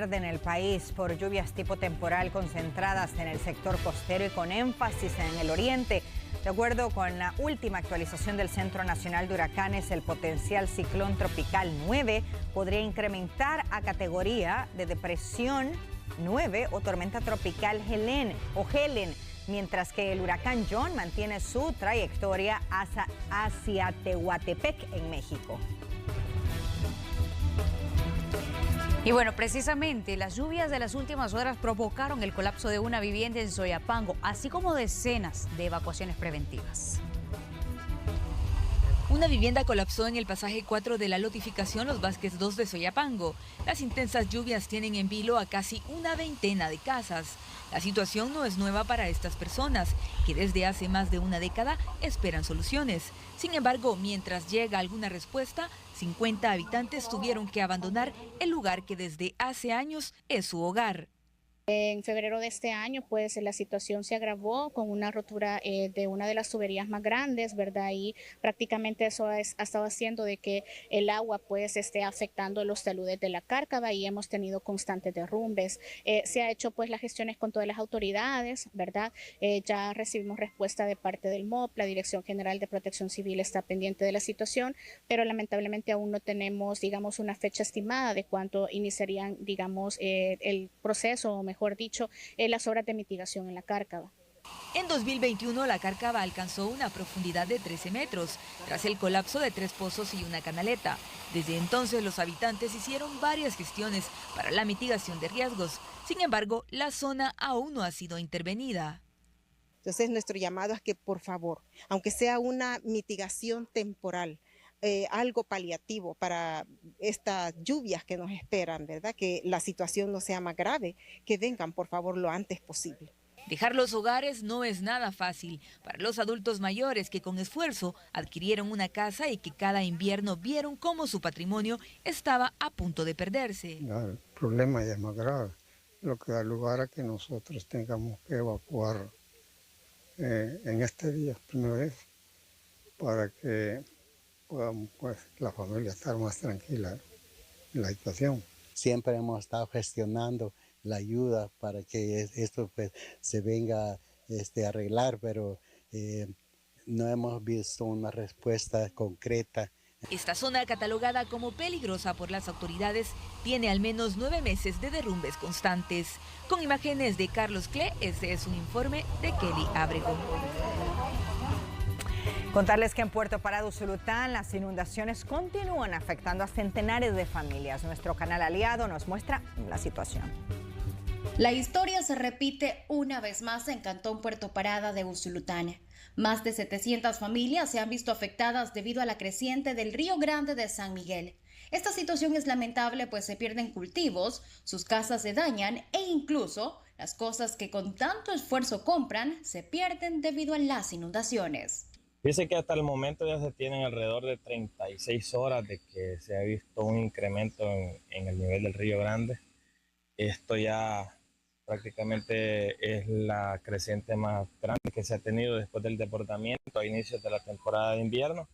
verde en el país por lluvias tipo temporal concentradas en el sector costero y con énfasis en el oriente. De acuerdo con la última actualización del Centro Nacional de Huracanes, el potencial ciclón tropical 9 podría incrementar a categoría de depresión 9 o tormenta tropical Helen, mientras que el huracán John mantiene su trayectoria hacia Tehuantepec, en México. Y bueno, precisamente las lluvias de las últimas horas provocaron el colapso de una vivienda en Soyapango, así como decenas de evacuaciones preventivas. Una vivienda colapsó en el pasaje 4 de la lotificación Los Vázquez 2 de Soyapango. Las intensas lluvias tienen en vilo a casi una veintena de casas. La situación no es nueva para estas personas, que desde hace más de una década esperan soluciones. Sin embargo, mientras llega alguna respuesta, 50 habitantes tuvieron que abandonar el lugar que desde hace años es su hogar. En febrero de este año, pues la situación se agravó con una rotura de una de las tuberías más grandes, ¿verdad? Y prácticamente eso ha estado haciendo de que el agua pues esté afectando los taludes de la Cárcava y hemos tenido constantes derrumbes. Se ha hecho pues las gestiones con todas las autoridades, ¿verdad? Ya recibimos respuesta de parte del MOP, la Dirección General de Protección Civil está pendiente de la situación, pero lamentablemente aún no tenemos, digamos, una fecha estimada de cuánto iniciarían, digamos, el proceso, o mejor dicho, las obras de mitigación en la Cárcava. En 2021, la Cárcava alcanzó una profundidad de 13 metros, tras el colapso de 3 pozos y una canaleta. Desde entonces, los habitantes hicieron varias gestiones para la mitigación de riesgos. Sin embargo, la zona aún no ha sido intervenida. Entonces, nuestro llamado es que, por favor, aunque sea una mitigación temporal, algo paliativo para estas lluvias que nos esperan, ¿verdad? Que la situación no sea más grave, que vengan, por favor, lo antes posible. Dejar los hogares no es nada fácil para los adultos mayores que con esfuerzo adquirieron una casa y que cada invierno vieron cómo su patrimonio estaba a punto de perderse. El problema ya es más grave, lo que da lugar a que nosotros tengamos que evacuar en este día, primera vez, para que podamos pues la familia estar más tranquila en la situación. Siempre hemos estado gestionando la ayuda para que esto pues se venga a arreglar, pero no hemos visto una respuesta concreta. Esta zona, catalogada como peligrosa por las autoridades, tiene al menos 9 meses de derrumbes constantes. Con imágenes de Carlos Cle, este es un informe de Kelly Abrego. Contarles que en Puerto Parado, Usulután, las inundaciones continúan afectando a centenares de familias. Nuestro canal aliado nos muestra la situación. La historia se repite una vez más en Cantón Puerto Parada de Usulután. Más de 700 familias se han visto afectadas debido a la creciente del Río Grande de San Miguel. Esta situación es lamentable, pues se pierden cultivos, sus casas se dañan e incluso las cosas que con tanto esfuerzo compran se pierden debido a las inundaciones. Dice que hasta el momento ya se tienen alrededor de 36 horas de que se ha visto un incremento en el nivel del Río Grande. Esto ya prácticamente es la creciente más grande que se ha tenido después del desbordamiento a inicios de la temporada de invierno,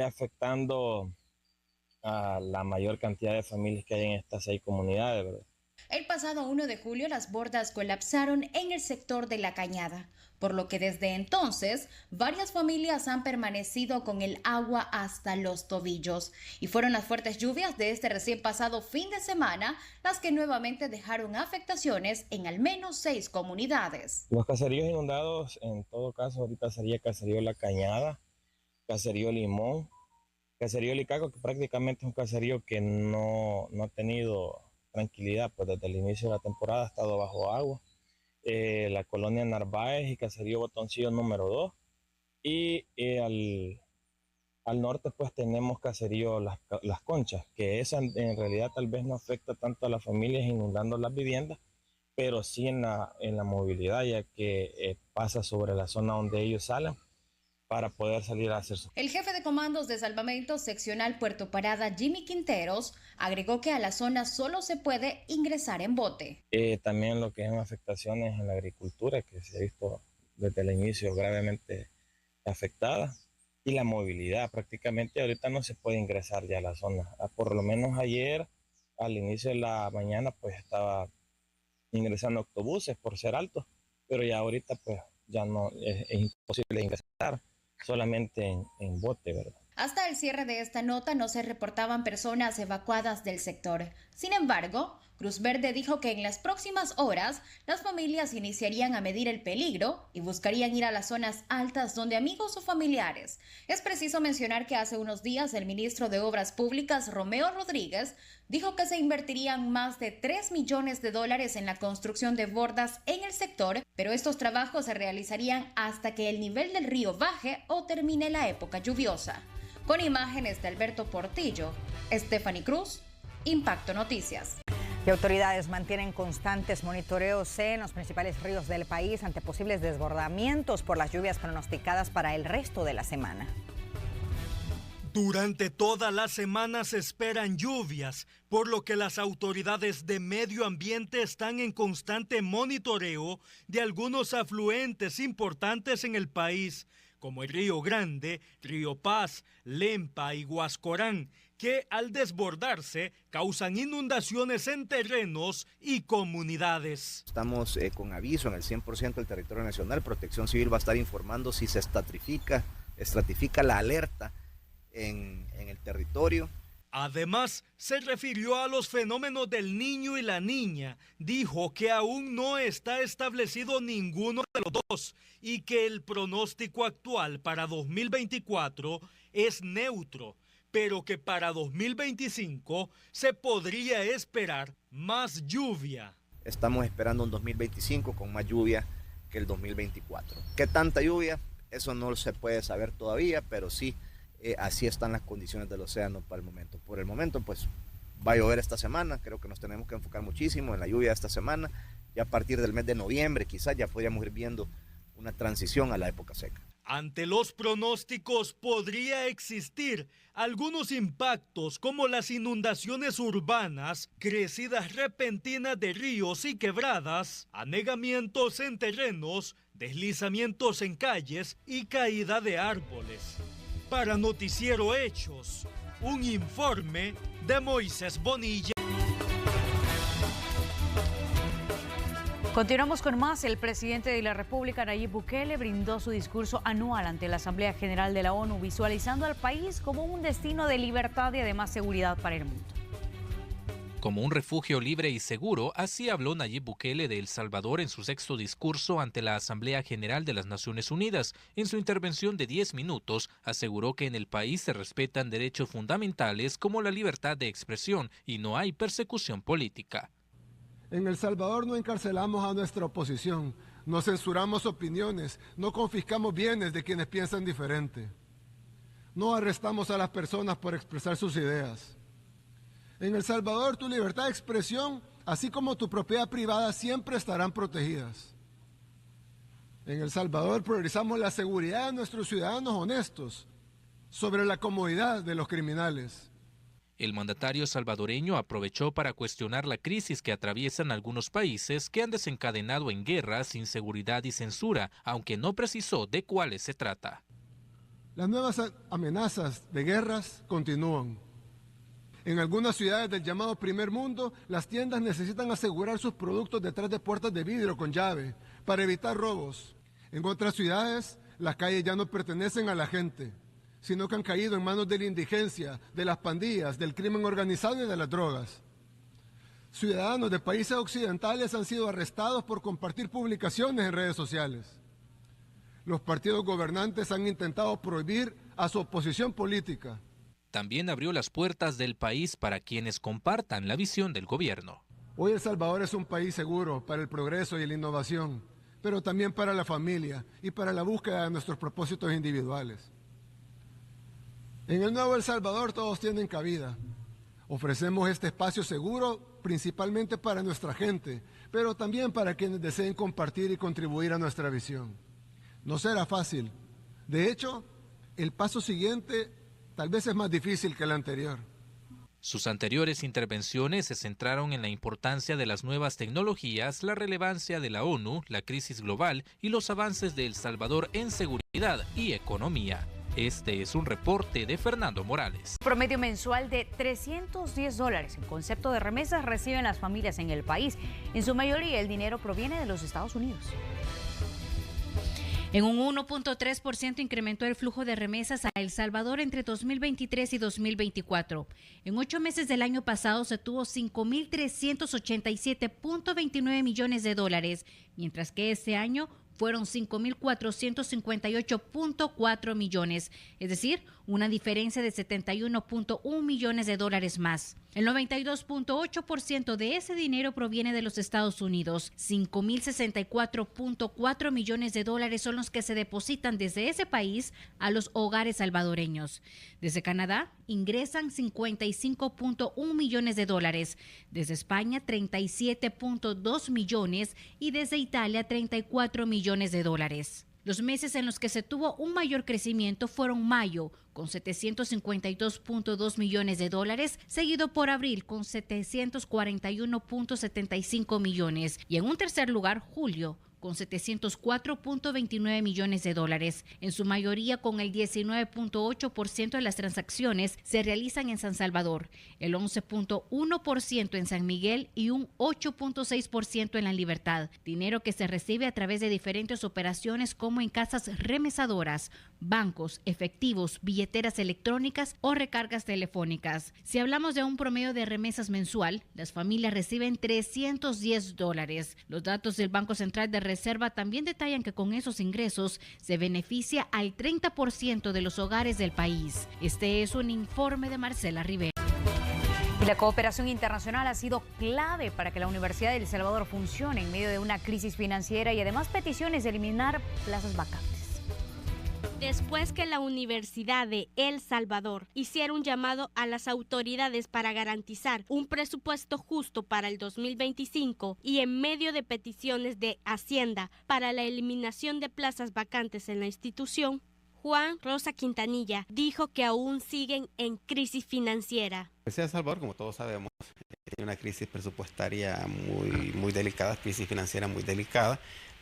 afectando a la mayor cantidad de familias que hay en estas 6 comunidades, ¿verdad? El pasado 1 de julio las bordas colapsaron en el sector de La Cañada, por lo que desde entonces varias familias han permanecido con el agua hasta los tobillos. Y fueron las fuertes lluvias de este recién pasado fin de semana las que nuevamente dejaron afectaciones en al menos 6 comunidades. Los caseríos inundados, en todo caso, ahorita sería Caserío La Cañada, Caserío Limón, Caserío Licaco, que prácticamente es un caserío que no ha tenido tranquilidad, pues desde el inicio de la temporada ha estado bajo agua. La colonia Narváez y Caserío Botoncillo número 2. Y al norte pues tenemos Caserío Las Conchas, que esa en realidad tal vez no afecta tanto a las familias inundando las viviendas, pero sí en la movilidad, ya que pasa sobre la zona donde ellos salen para poder salir a hacer su... El jefe de comandos de salvamento seccional Puerto Parada, Jimmy Quinteros, agregó que a la zona solo se puede ingresar en bote. También lo que son afectaciones en la agricultura, que se ha visto desde el inicio gravemente afectada, y la movilidad. Prácticamente ahorita no se puede ingresar ya a la zona. Por lo menos ayer al inicio de la mañana pues estaba ingresando autobuses por ser alto, pero ya ahorita pues ya no es imposible ingresar, solamente en bote, ¿verdad? Hasta el cierre de esta nota no se reportaban personas evacuadas del sector. Sin embargo, Cruz Verde dijo que en las próximas horas las familias iniciarían a medir el peligro y buscarían ir a las zonas altas donde amigos o familiares. Es preciso mencionar que hace unos días el ministro de Obras Públicas, Romeo Rodríguez, dijo que se invertirían más de $3 millones en la construcción de bordas en el sector, pero estos trabajos se realizarían hasta que el nivel del río baje o termine la época lluviosa. Con imágenes de Alberto Portillo, Stephanie Cruz, Impacto Noticias. Y autoridades mantienen constantes monitoreos en los principales ríos del país ante posibles desbordamientos por las lluvias pronosticadas para el resto de la semana. Durante toda la semana se esperan lluvias, por lo que las autoridades de medio ambiente están en constante monitoreo de algunos afluentes importantes en el país, como el Río Grande, Río Paz, Lempa y Huascorán, que al desbordarse causan inundaciones en terrenos y comunidades. Estamos con aviso en el 100% del territorio nacional. Protección Civil va a estar informando si se estratifica la alerta en el territorio. Además, se refirió a los fenómenos del Niño y la Niña. Dijo que aún no está establecido ninguno de los dos y que el pronóstico actual para 2024 es neutro, pero que para 2025 se podría esperar más lluvia. Estamos esperando un 2025 con más lluvia que el 2024. ¿Qué tanta lluvia? Eso no se puede saber todavía, pero sí. Así están las condiciones del océano para el momento. Por el momento, pues, va a llover esta semana. Creo que nos tenemos que enfocar muchísimo en la lluvia de esta semana. Ya a partir del mes de noviembre, quizás ya podríamos ir viendo una transición a la época seca. Ante los pronósticos podría existir algunos impactos como las inundaciones urbanas, crecidas repentinas de ríos y quebradas, anegamientos en terrenos, deslizamientos en calles y caída de árboles. Para Noticiero Hechos, un informe de Moisés Bonilla. Continuamos con más. El presidente de la República, Nayib Bukele, brindó su discurso anual ante la Asamblea General de la ONU, visualizando al país como un destino de libertad y además seguridad para el mundo. Como un refugio libre y seguro, así habló Nayib Bukele de El Salvador en su 6º discurso ante la Asamblea General de las Naciones Unidas. En su intervención de 10 minutos, aseguró que en el país se respetan derechos fundamentales como la libertad de expresión y no hay persecución política. En El Salvador no encarcelamos a nuestra oposición, no censuramos opiniones, no confiscamos bienes de quienes piensan diferente. No arrestamos a las personas por expresar sus ideas. En El Salvador, tu libertad de expresión, así como tu propiedad privada, siempre estarán protegidas. En El Salvador priorizamos la seguridad de nuestros ciudadanos honestos sobre la comodidad de los criminales. El mandatario salvadoreño aprovechó para cuestionar la crisis que atraviesan algunos países que han desencadenado en guerras, inseguridad y censura, aunque no precisó de cuáles se trata. Las nuevas amenazas de guerras continúan. En algunas ciudades del llamado primer mundo, las tiendas necesitan asegurar sus productos detrás de puertas de vidrio con llave para evitar robos. En otras ciudades, las calles ya no pertenecen a la gente, sino que han caído en manos de la indigencia, de las pandillas, del crimen organizado y de las drogas. Ciudadanos de países occidentales han sido arrestados por compartir publicaciones en redes sociales. Los partidos gobernantes han intentado prohibir a su oposición política. También abrió las puertas del país para quienes compartan la visión del gobierno. Hoy El Salvador es un país seguro para el progreso y la innovación, pero también para la familia y para la búsqueda de nuestros propósitos individuales. En el nuevo El Salvador todos tienen cabida. Ofrecemos este espacio seguro principalmente para nuestra gente, pero también para quienes deseen compartir y contribuir a nuestra visión. No será fácil. De hecho, el paso siguiente tal vez es más difícil que el anterior. Sus anteriores intervenciones se centraron en la importancia de las nuevas tecnologías, la relevancia de la ONU, la crisis global y los avances de El Salvador en seguridad y economía. Este es un reporte de Fernando Morales. Promedio mensual de $310 en concepto de remesas reciben las familias en el país. En su mayoría el dinero proviene de los Estados Unidos. En un 1.3% incrementó el flujo de remesas a El Salvador entre 2023 y 2024. En 8 meses del año pasado se tuvo 5.387.29 millones de dólares, mientras que este año fueron 5.458.4 millones, es decir, una diferencia de 71.1 millones de dólares más. El 92.8% de ese dinero proviene de los Estados Unidos. 5.064.4 millones de dólares son los que se depositan desde ese país a los hogares salvadoreños. Desde Canadá ingresan 55.1 millones de dólares. Desde España 37.2 millones y desde Italia 34 millones de dólares. Los meses en los que se tuvo un mayor crecimiento fueron mayo, con 752.2 millones de dólares, seguido por abril con 741.75 millones y en un tercer lugar julio, con 704.29 millones de dólares. En su mayoría, con el 19.8% de las transacciones se realizan en San Salvador, el 11.1% en San Miguel y un 8.6% en La Libertad. Dinero que se recibe a través de diferentes operaciones como en casas remesadoras, bancos, efectivos, billeteras electrónicas o recargas telefónicas. Si hablamos de un promedio de remesas mensual, las familias reciben $310. Los datos del Banco Central de Reserva también detallan que con esos ingresos se beneficia al 30% de los hogares del país. Este es un informe de Marcela Rivera. Y la cooperación internacional ha sido clave para que la Universidad de El Salvador funcione en medio de una crisis financiera y además peticiones de eliminar plazas vacantes. Después que la Universidad de El Salvador hiciera un llamado a las autoridades para garantizar un presupuesto justo para el 2025 y en medio de peticiones de Hacienda para la eliminación de plazas vacantes en la institución, Juan Rosa Quintanilla dijo que aún siguen en crisis financiera. La Universidad de El Salvador, como todos sabemos, tiene una crisis presupuestaria muy delicada, crisis financiera muy delicada.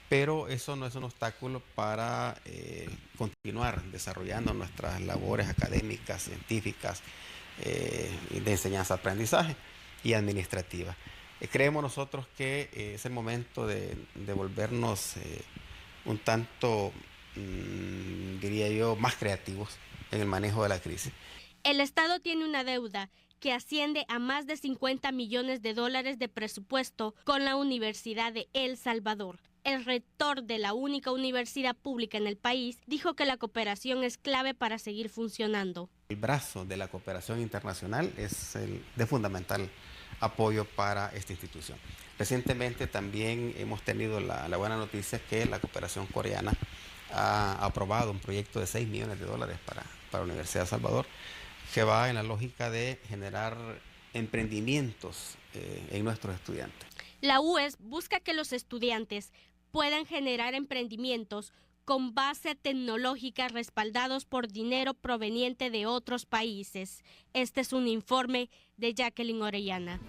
Pero eso no es un obstáculo para continuar desarrollando nuestras labores académicas, científicas, de enseñanza-aprendizaje y administrativa. Creemos nosotros que es el momento de volvernos un tanto, diría yo, más creativos en el manejo de la crisis. El Estado tiene una deuda que asciende a más de 50 millones de dólares de presupuesto con la Universidad de El Salvador. El rector de la única universidad pública en el país dijo que la cooperación es clave para seguir funcionando. El brazo de la cooperación internacional es de fundamental apoyo para esta institución. Recientemente también hemos tenido la buena noticia que la cooperación coreana ha aprobado un proyecto de $6 millones para la Universidad de El Salvador, que va en la lógica de generar emprendimientos en nuestros estudiantes. La UES busca que los estudiantes puedan generar emprendimientos con base tecnológica respaldados por dinero proveniente de otros países. Este es un informe de Jacqueline Orellana.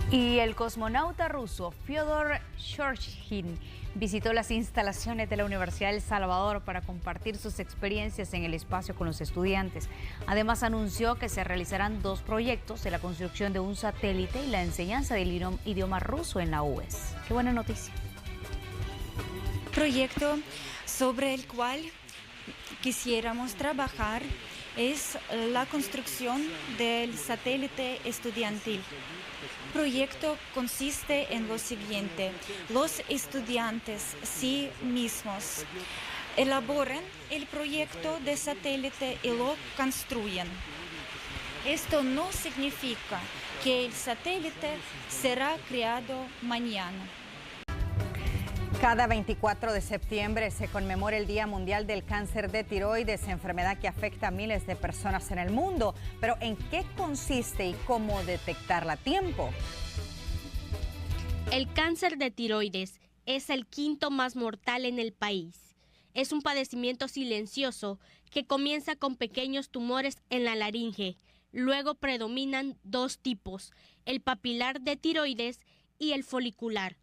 Y el cosmonauta ruso Fyodor Shorshkin visitó las instalaciones de la Universidad de El Salvador para compartir sus experiencias en el espacio con los estudiantes. Además, anunció que se realizarán 2 proyectos de la construcción de un satélite y la enseñanza del idioma ruso en la UES. ¡Qué buena noticia! Proyecto sobre el cual quisiéramos trabajar es la construcción del satélite estudiantil. El proyecto consiste en lo siguiente: los estudiantes sí mismos elaboran el proyecto de satélite y lo construyen. Esto no significa que el satélite será creado mañana. Cada 24 de septiembre se conmemora el Día Mundial del Cáncer de Tiroides, enfermedad que afecta a miles de personas en el mundo. Pero ¿en qué consiste y cómo detectarla a tiempo? El cáncer de tiroides es el 5º más mortal en el país. Es un padecimiento silencioso que comienza con pequeños tumores en la laringe. Luego predominan 2 tipos, el papilar de tiroides y el folicular.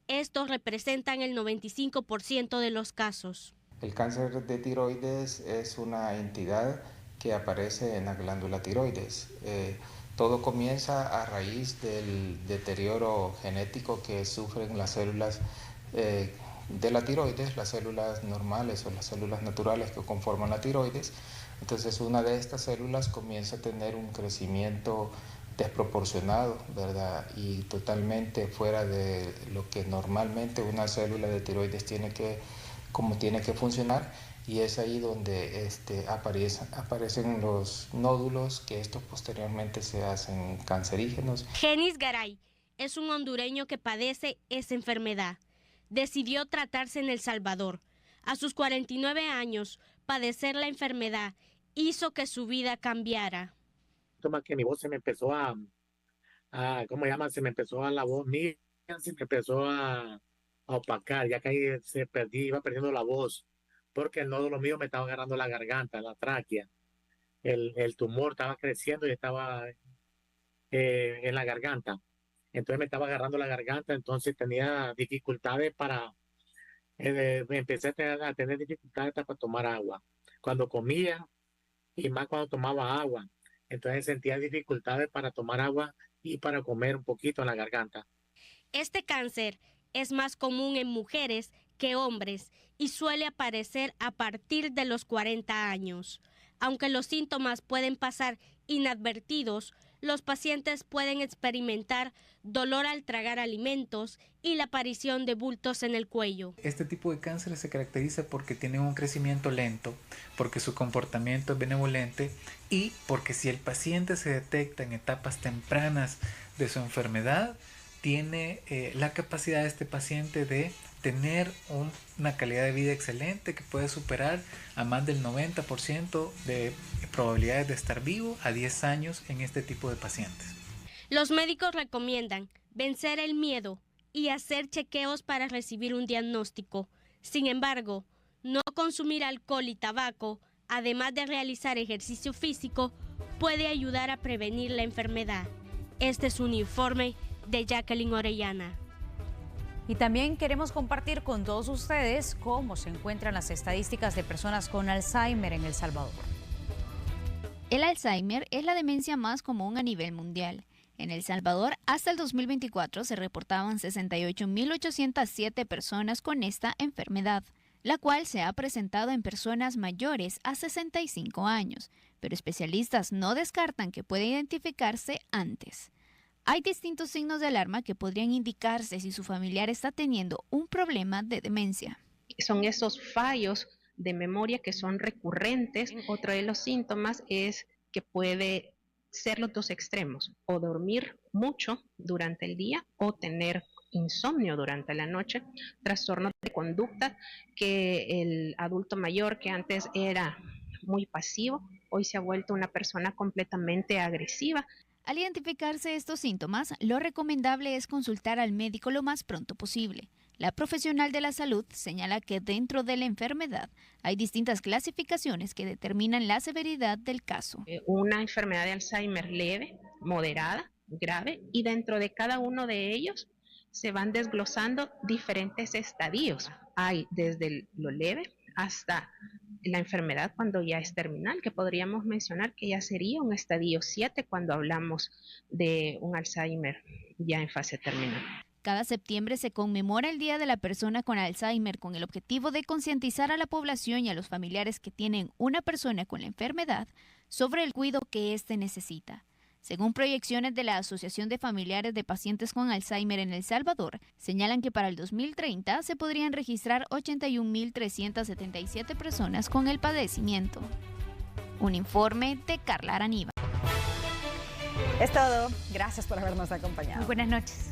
Estos representan el 95% de los casos. El cáncer de tiroides es una entidad que aparece en la glándula tiroides. Todo comienza a raíz del deterioro genético que sufren las células de la tiroides, las células normales o las células naturales que conforman la tiroides. Entonces una de estas células comienza a tener un crecimiento desproporcionado, ¿verdad? Y totalmente fuera de lo que normalmente una célula de tiroides tiene que funcionar, y es ahí donde aparecen los nódulos, que estos posteriormente se hacen cancerígenos. Genis Garay es un hondureño que padece esa enfermedad. Decidió tratarse en El Salvador. A sus 49 años, padecer la enfermedad hizo que su vida cambiara. Que mi voz se me empezó se me empezó a la voz mía, se me empezó a opacar, ya que ahí iba perdiendo la voz, porque el nódulo mío me estaba agarrando la garganta, la tráquea. El tumor estaba creciendo y estaba en la garganta. Entonces me estaba agarrando la garganta, entonces tenía dificultades empecé a tener dificultades para tomar agua. Cuando comía y más cuando tomaba agua, entonces sentía dificultades para tomar agua y para comer un poquito en la garganta. Este cáncer es más común en mujeres que hombres y suele aparecer a partir de los 40 años. Aunque los síntomas pueden pasar inadvertidos, los pacientes pueden experimentar dolor al tragar alimentos y la aparición de bultos en el cuello. Este tipo de cáncer se caracteriza porque tiene un crecimiento lento, porque su comportamiento es benevolente y porque si el paciente se detecta en etapas tempranas de su enfermedad, tiene la capacidad de este paciente de tener una calidad de vida excelente que puede superar a más del 90% de probabilidades de estar vivo a 10 años en este tipo de pacientes. Los médicos recomiendan vencer el miedo y hacer chequeos para recibir un diagnóstico. Sin embargo, no consumir alcohol y tabaco, además de realizar ejercicio físico, puede ayudar a prevenir la enfermedad. Este es un informe de Jacqueline Orellana. Y también queremos compartir con todos ustedes cómo se encuentran las estadísticas de personas con Alzheimer en El Salvador. El Alzheimer es la demencia más común a nivel mundial. En El Salvador, hasta el 2024 se reportaban 68.807 personas con esta enfermedad, la cual se ha presentado en personas mayores a 65 años, pero especialistas no descartan que puede identificarse antes. Hay distintos signos de alarma que podrían indicarse si su familiar está teniendo un problema de demencia. Son esos fallos de memoria que son recurrentes. Otro de los síntomas es que puede ser los dos extremos, o dormir mucho durante el día o tener insomnio durante la noche, trastornos de conducta, que el adulto mayor que antes era muy pasivo, hoy se ha vuelto una persona completamente agresiva. Al identificarse estos síntomas, lo recomendable es consultar al médico lo más pronto posible. La profesional de la salud señala que dentro de la enfermedad hay distintas clasificaciones que determinan la severidad del caso. Una enfermedad de Alzheimer leve, moderada, grave, y dentro de cada uno de ellos se van desglosando diferentes estadios. Hay desde lo leve hasta la enfermedad cuando ya es terminal, que podríamos mencionar que ya sería un estadio 7 cuando hablamos de un Alzheimer ya en fase terminal. Cada septiembre se conmemora el Día de la Persona con Alzheimer con el objetivo de concientizar a la población y a los familiares que tienen una persona con la enfermedad sobre el cuidado que éste necesita. Según proyecciones de la Asociación de Familiares de Pacientes con Alzheimer en El Salvador, señalan que para el 2030 se podrían registrar 81.377 personas con el padecimiento. Un informe de Carla Araniva. Es todo. Gracias por habernos acompañado. Muy buenas noches.